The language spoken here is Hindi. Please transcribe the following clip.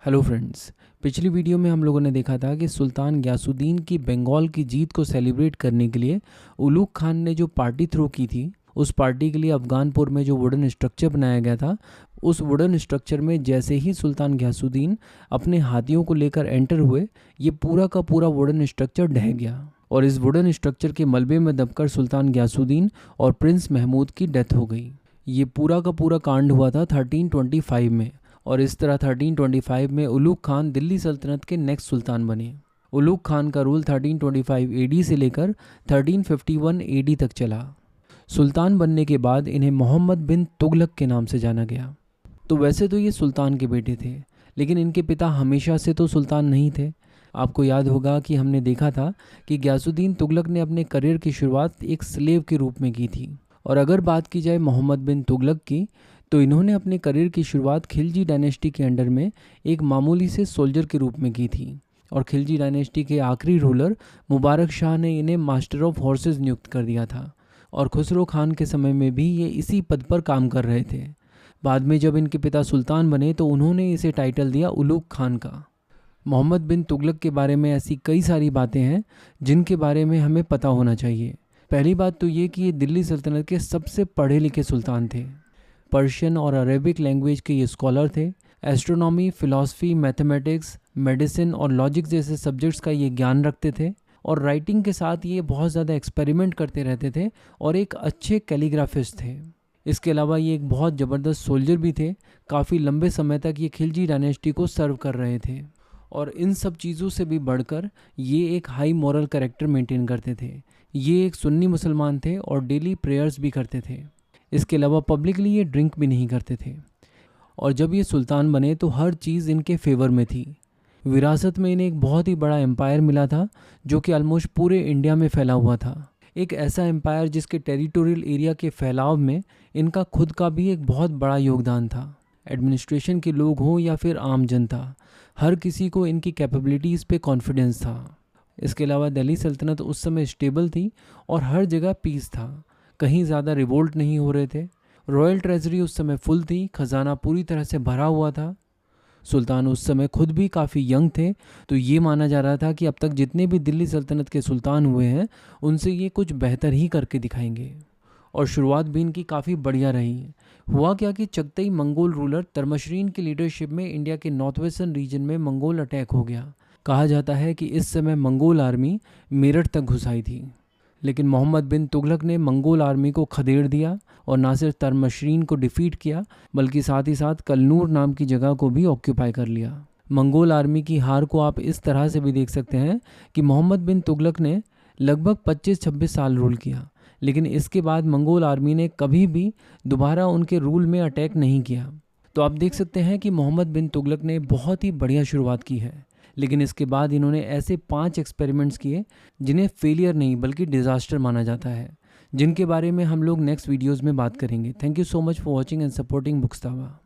Hello friends. पिछली वीडियो में हम लोगों ने देखा था कि सुल्तान गयासुद्दीन की बंगाल की जीत को सेलिब्रेट करने के लिए उलुग खान ने जो पार्टी थ्रो की थी, उस पार्टी के लिए अफगानपुर में जो वुडन स्ट्रक्चर बनाया गया था, उस वुडन स्ट्रक्चर में जैसे ही सुल्तान गयासुद्दीन अपने हाथियों को लेकर एंटर हुए, ये पूरा का पूरा वुडन स्ट्रक्चर ढह गया और इस वुडन स्ट्रक्चर के मलबे में दबकर सुल्तान गयासुद्दीन और प्रिंस महमूद की डेथ हो गई। ये पूरा का पूरा कांड हुआ था 1325 में और इस तरह 1325 में उलुग खान दिल्ली सल्तनत के नेक्स्ट सुल्तान बने। उलुग खान का रूल 1325 एडी से लेकर 1351 एडी तक चला। सुल्तान बनने के बाद इन्हें मोहम्मद बिन तुगलक के नाम से जाना गया। तो वैसे तो ये सुल्तान के बेटे थे, लेकिन इनके पिता हमेशा से तो सुल्तान नहीं थे। आपको याद होगा कि हमने देखा था कि गयासुद्दीन तुगलक ने अपने करियर की शुरुआत एक स्लेव के रूप में की थी। और अगर बात की जाए मोहम्मद बिन तुगलक की, तो इन्होंने अपने करियर की शुरुआत खिलजी डायनेस्टी के अंडर में एक मामूली से सोल्जर के रूप में की थी और खिलजी डायनेस्टी के आखिरी रूलर मुबारक शाह ने इन्हें मास्टर ऑफ हॉर्सेस नियुक्त कर दिया था और खुसरो खान के समय में भी ये इसी पद पर काम कर रहे थे। बाद में जब इनके पिता सुल्तान बने तो उन्होंने इसे टाइटल दिया उलुग खान का। मोहम्मद बिन तुगलक के बारे में ऐसी कई सारी बातें हैं जिनके बारे में हमें पता होना चाहिए। पहली बात तो ये कि ये दिल्ली सल्तनत के सबसे पढ़े लिखे सुल्तान थे। पर्शियन और अरेबिक लैंग्वेज के ये स्कॉलर थे। एस्ट्रोनॉमी, फिलॉसफी, मैथमेटिक्स, मेडिसिन और लॉजिक जैसे सब्जेक्ट्स का ये ज्ञान रखते थे और राइटिंग के साथ ये बहुत ज़्यादा एक्सपेरिमेंट करते रहते थे और एक अच्छे कैलीग्राफिस्ट थे। इसके अलावा ये एक बहुत ज़बरदस्त सोल्जर भी थे। काफ़ी लंबे समय तक ये खिलजी डायनेस्टी को सर्व कर रहे थे और इन सब चीज़ों से भी बढ़कर ये एक हाई मॉरल कैरेक्टर मेंटेन करते थे। ये एक सुन्नी मुसलमान थे और डेली प्रेयर्स भी करते थे। इसके अलावा पब्लिकली ये ड्रिंक भी नहीं करते थे और जब ये सुल्तान बने तो हर चीज़ इनके फेवर में थी। विरासत में इन्हें एक बहुत ही बड़ा एम्पायर मिला था जो कि ऑलमोस्ट पूरे इंडिया में फैला हुआ था। एक ऐसा एम्पायर जिसके टेरिटोरियल एरिया के फैलाव में इनका खुद का भी एक बहुत बड़ा योगदान था। एडमिनिस्ट्रेशन के लोग हों या फिर आम जनता, हर किसी को इनकी कैपेबिलिटीज़ पे कॉन्फिडेंस था। इसके अलावा दिल्ली सल्तनत उस समय स्टेबल थी और हर जगह पीस था। कहीं ज़्यादा रिवोल्ट नहीं हो रहे थे। रॉयल ट्रेजरी उस समय फुल थी, खजाना पूरी तरह से भरा हुआ था। सुल्तान उस समय खुद भी काफ़ी यंग थे, तो ये माना जा रहा था कि अब तक जितने भी दिल्ली सल्तनत के सुल्तान हुए हैं उनसे ये कुछ बेहतर ही करके दिखाएंगे। और शुरुआत भी इनकी काफ़ी बढ़िया रही। हुआ क्या कि चगतई मंगोल रूलर तरमशरीन की लीडरशिप में इंडिया के नॉर्थ वेस्टर्न रीजन में मंगोल अटैक हो गया। कहा जाता है कि इस समय मंगोल आर्मी मेरठ तक घुस आई थी, लेकिन मोहम्मद बिन तुगलक ने मंगोल आर्मी को खदेड़ दिया और ना सिर्फ तरमशरीन को डिफीट किया बल्कि साथ ही साथ कलनूर नाम की जगह को भी ऑक्यूपाई कर लिया। मंगोल आर्मी की हार को आप इस तरह से भी देख सकते हैं कि मोहम्मद बिन तुगलक ने लगभग 25-26 साल रूल किया, लेकिन इसके बाद मंगोल आर्मी ने कभी भी दोबारा उनके रूल में अटैक नहीं किया। तो आप देख सकते हैं कि मोहम्मद बिन तुगलक ने बहुत ही बढ़िया शुरुआत की है, लेकिन इसके बाद इन्होंने ऐसे 5 एक्सपेरिमेंट्स किए जिन्हें फेलियर नहीं बल्कि डिज़ास्टर माना जाता है, जिनके बारे में हम लोग नेक्स्ट वीडियोज़ में बात करेंगे। Thank you so much for watching and supporting बुक्सतावा।